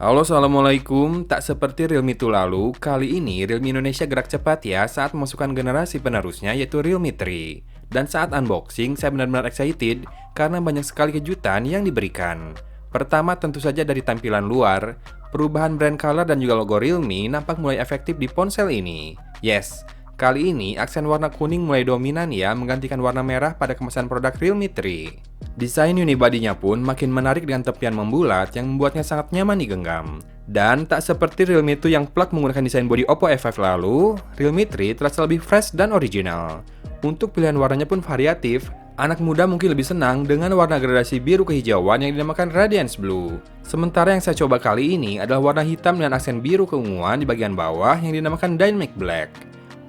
Halo, assalamualaikum. Tak seperti Realme 2 lalu, kali ini Realme Indonesia gerak cepat ya saat memasukkan generasi penerusnya yaitu Realme 3. Dan saat unboxing, saya benar-benar excited karena banyak sekali kejutan yang diberikan. Pertama tentu saja dari tampilan luar, perubahan brand color dan juga logo Realme nampak mulai efektif di ponsel ini. Yes, kali ini aksen warna kuning mulai dominan ya menggantikan warna merah pada kemasan produk Realme 3. Desain unibody-nya pun makin menarik dengan tepian membulat yang membuatnya sangat nyaman digenggam. Dan tak seperti Realme 2 yang plug menggunakan desain bodi Oppo F5 lalu, Realme 3 terasa lebih fresh dan original. Untuk pilihan warnanya pun variatif, anak muda mungkin lebih senang dengan warna gradasi biru kehijauan yang dinamakan Radiance Blue. Sementara yang saya coba kali ini adalah warna hitam dengan aksen biru keunguan di bagian bawah yang dinamakan Dynamic Black.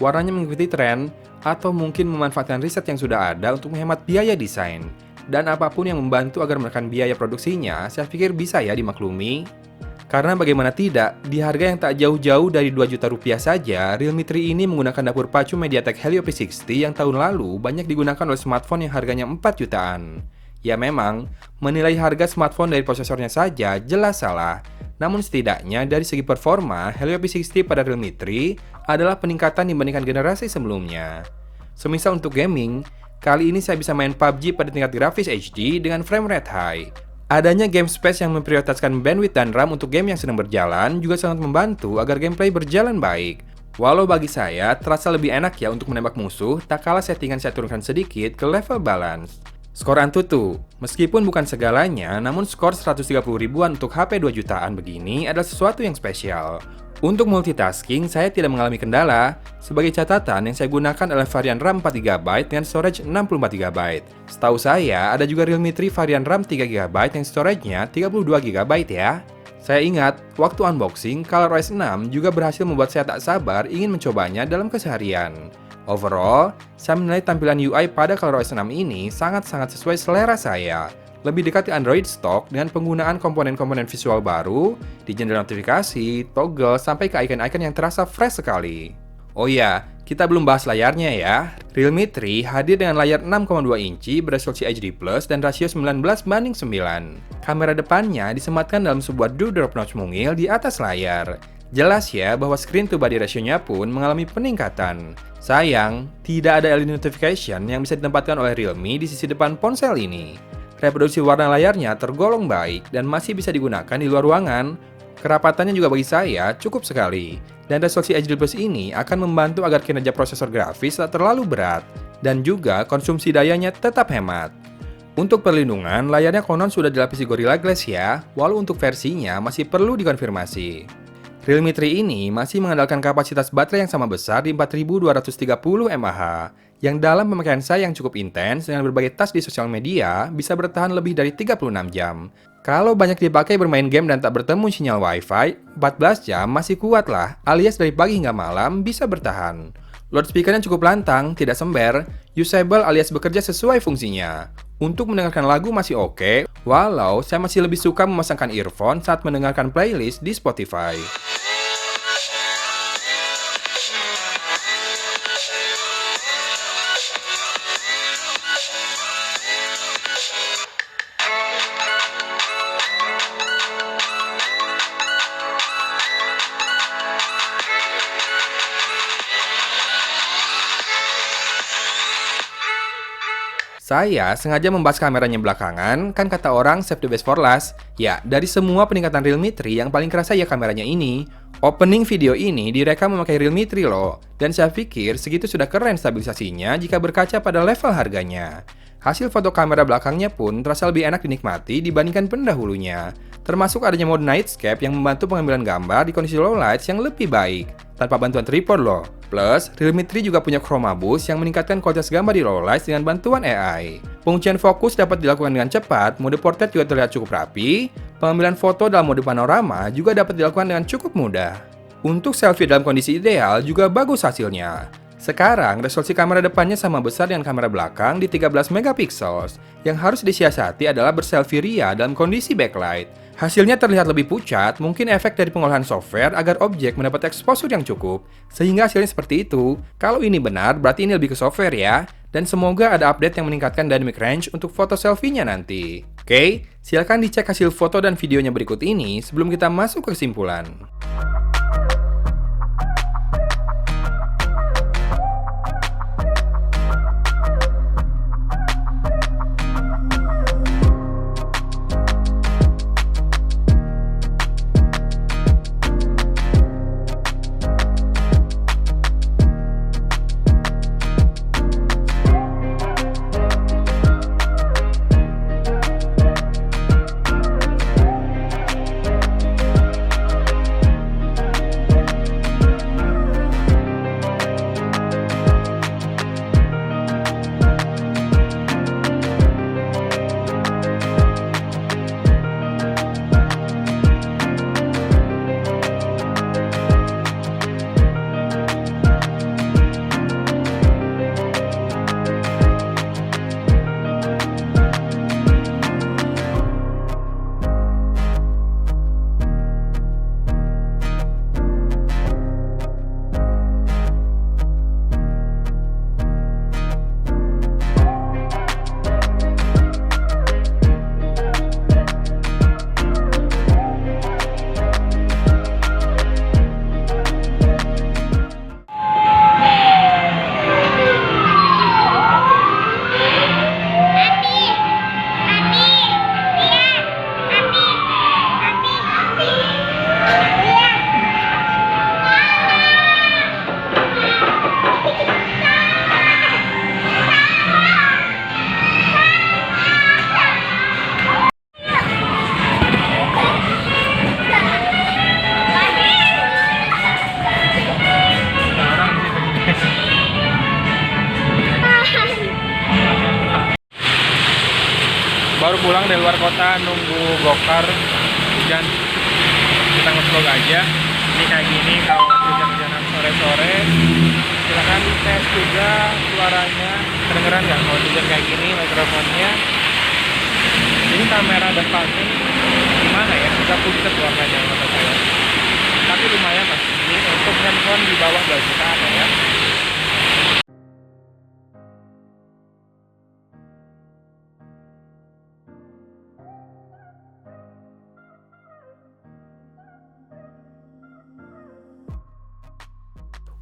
Warnanya mengikuti tren, atau mungkin memanfaatkan riset yang sudah ada untuk menghemat biaya desain. Dan apapun yang membantu agar menekan biaya produksinya, saya pikir bisa ya dimaklumi. Karena bagaimana tidak, di harga yang tak jauh-jauh dari 2 juta rupiah saja, Realme 3 ini menggunakan dapur pacu MediaTek Helio P60 yang tahun lalu banyak digunakan oleh smartphone yang harganya 4 jutaan. Ya memang, menilai harga smartphone dari prosesornya saja jelas salah. Namun setidaknya dari segi performa, Helio P60 pada Realme 3 adalah peningkatan dibandingkan generasi sebelumnya. Semisal untuk gaming, kali ini saya bisa main PUBG pada tingkat grafis HD dengan frame rate high. Adanya game space yang memprioritaskan bandwidth dan RAM untuk game yang sedang berjalan juga sangat membantu agar gameplay berjalan baik. Walau bagi saya, terasa lebih enak ya untuk menembak musuh, tak kalah settingan saya turunkan sedikit ke level balance. Skor Antutu, meskipun bukan segalanya, namun skor 130 ribuan untuk HP 2 jutaan begini adalah sesuatu yang spesial. Untuk multitasking, saya tidak mengalami kendala. Sebagai catatan, yang saya gunakan adalah varian RAM 4GB dengan storage 64GB. Setahu saya, ada juga Realme 3 varian RAM 3GB yang storage-nya 32GB ya. Saya ingat, waktu unboxing, ColorOS 6 juga berhasil membuat saya tak sabar ingin mencobanya dalam keseharian. Overall, saya menilai tampilan UI pada ColorOS 6 ini sangat-sangat sesuai selera saya. Lebih dekat ke Android stock dengan penggunaan komponen-komponen visual baru, di jendela notifikasi, toggle, sampai ke icon-icon yang terasa fresh sekali. Oh iya, kita belum bahas layarnya ya. Realme 3 hadir dengan layar 6,2 inci beresolusi HD+, dan rasio 19:9. Kamera depannya disematkan dalam sebuah dewdrop notch mungil di atas layar. Jelas ya bahwa screen to body ratio-nya pun mengalami peningkatan. Sayang, tidak ada LED notification yang bisa ditempatkan oleh Realme di sisi depan ponsel ini. Reproduksi warna layarnya tergolong baik dan masih bisa digunakan di luar ruangan. Kerapatannya juga bagi saya cukup sekali. Dan resolusi HD+ ini akan membantu agar kinerja prosesor grafis tak terlalu berat. Dan juga konsumsi dayanya tetap hemat. Untuk perlindungan, layarnya konon sudah dilapisi Gorilla Glass ya, walau untuk versinya masih perlu dikonfirmasi. Realme 3 ini masih mengandalkan kapasitas baterai yang sama besar di 4230 mAh, yang dalam pemakaian saya yang cukup intens dengan berbagai task di sosial media bisa bertahan lebih dari 36 jam. Kalau banyak dipakai bermain game dan tak bertemu sinyal wifi, 14 jam masih kuat lah, alias dari pagi hingga malam bisa bertahan. Loudspeakernya cukup lantang, tidak sember, usable alias bekerja sesuai fungsinya. Untuk mendengarkan lagu masih oke, walau saya masih lebih suka memasangkan earphone saat mendengarkan playlist di Spotify. Saya sengaja membahas kameranya belakangan, kan kata orang save the best for last. Ya, dari semua peningkatan Realme 3 yang paling kerasa ya kameranya ini. Opening video ini direkam memakai Realme 3 loh, dan saya pikir segitu sudah keren stabilisasinya jika berkaca pada level harganya. Hasil foto kamera belakangnya pun terasa lebih enak dinikmati dibandingkan pendahulunya. Termasuk adanya mode Nightscape yang membantu pengambilan gambar di kondisi low lights yang lebih baik, tanpa bantuan tripod loh. Plus, Realme 3 juga punya Chroma Boost yang meningkatkan kualitas gambar di low lights dengan bantuan AI. Penguncian fokus dapat dilakukan dengan cepat, mode portrait juga terlihat cukup rapi, pengambilan foto dalam mode panorama juga dapat dilakukan dengan cukup mudah. Untuk selfie dalam kondisi ideal juga bagus hasilnya. Sekarang, resolusi kamera depannya sama besar dengan kamera belakang di 13 megapiksel. Yang harus disiasati adalah berselfie ria dalam kondisi backlight. Hasilnya terlihat lebih pucat, mungkin efek dari pengolahan software agar objek mendapat exposure yang cukup. Sehingga hasilnya seperti itu. Kalau ini benar, berarti ini lebih ke software ya. Dan semoga ada update yang meningkatkan dynamic range untuk foto selfie-nya nanti. Oke, silakan dicek hasil foto dan videonya berikut ini sebelum kita masuk ke kesimpulan. Baru pulang dari luar kota, nunggu gokar, hujan. Kita nge-vlog aja. Ini kayak gini kalau hujan-hujanan sore-sore. Silahkan tes juga suaranya. Kedengeran nggak kalau hujan kayak gini mikrofonnya? Ini kamera depannya gimana ya? Udah pucat warnanya menurut saya. Tapi lumayan lah. Ini untuk handphone di bawah 2 jutaan ya.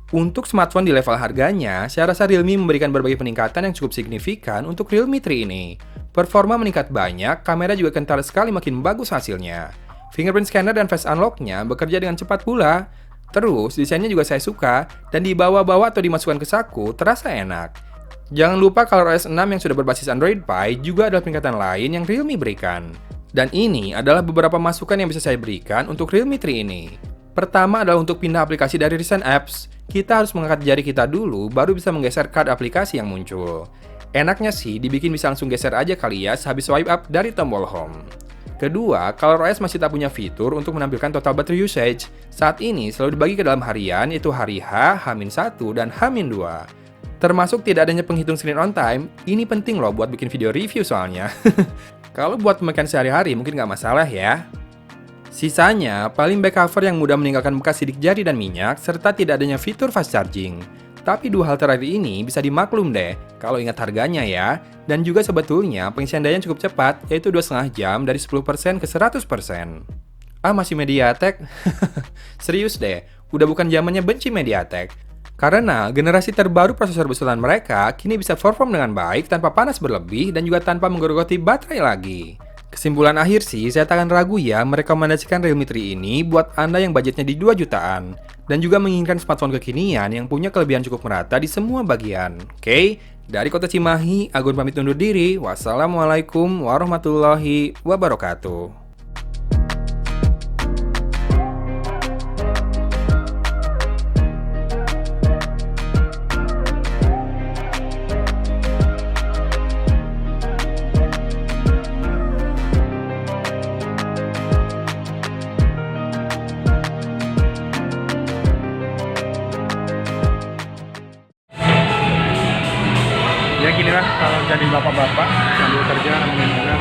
Untuk smartphone di level harganya, saya rasa Realme memberikan berbagai peningkatan yang cukup signifikan untuk Realme 3 ini. Performa meningkat banyak, kamera juga kental sekali makin bagus hasilnya. Fingerprint scanner dan face unlock-nya bekerja dengan cepat pula. Terus, desainnya juga saya suka, dan dibawa-bawa atau dimasukkan ke saku terasa enak. Jangan lupa ColorOS 6 yang sudah berbasis Android Pie juga adalah peningkatan lain yang Realme berikan. Dan ini adalah beberapa masukan yang bisa saya berikan untuk Realme 3 ini. Pertama adalah untuk pindah aplikasi dari recent apps. Kita harus mengangkat jari kita dulu, baru bisa menggeser card aplikasi yang muncul. Enaknya sih, dibikin bisa langsung geser aja kali ya sehabis swipe up dari tombol home. Kedua, ColorOS masih tak punya fitur untuk menampilkan total battery usage. Saat ini selalu dibagi ke dalam harian, yaitu hari H, H-1, dan H-2. Termasuk tidak adanya penghitung screen on time, ini penting loh buat bikin video review soalnya. Kalau buat pemakaian sehari-hari mungkin nggak masalah ya. Sisanya, paling back cover yang mudah meninggalkan bekas sidik jari dan minyak, serta tidak adanya fitur fast charging. Tapi dua hal terakhir ini bisa dimaklum deh, kalau ingat harganya ya. Dan juga sebetulnya pengisian dayanya cukup cepat, yaitu 2,5 jam dari 10% ke 100%. Ah, masih MediaTek? Serius deh, udah bukan zamannya benci MediaTek. Karena generasi terbaru prosesor besutan mereka kini bisa perform dengan baik tanpa panas berlebih dan juga tanpa menggerogoti baterai lagi. Kesimpulan akhir sih, saya tak akan ragu ya merekomendasikan Realme 3 ini buat Anda yang budgetnya di 2 jutaan dan juga menginginkan smartphone kekinian yang punya kelebihan cukup merata di semua bagian. Oke, dari Kota Cimahi, Agun pamit undur diri. Wassalamualaikum warahmatullahi wabarakatuh. Ya gini lah kalau jadi bapak-bapak sambil kerja ambil mobil.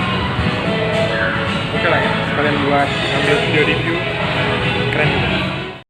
Oke lah ya, sekalian buat ambil video review keren juga.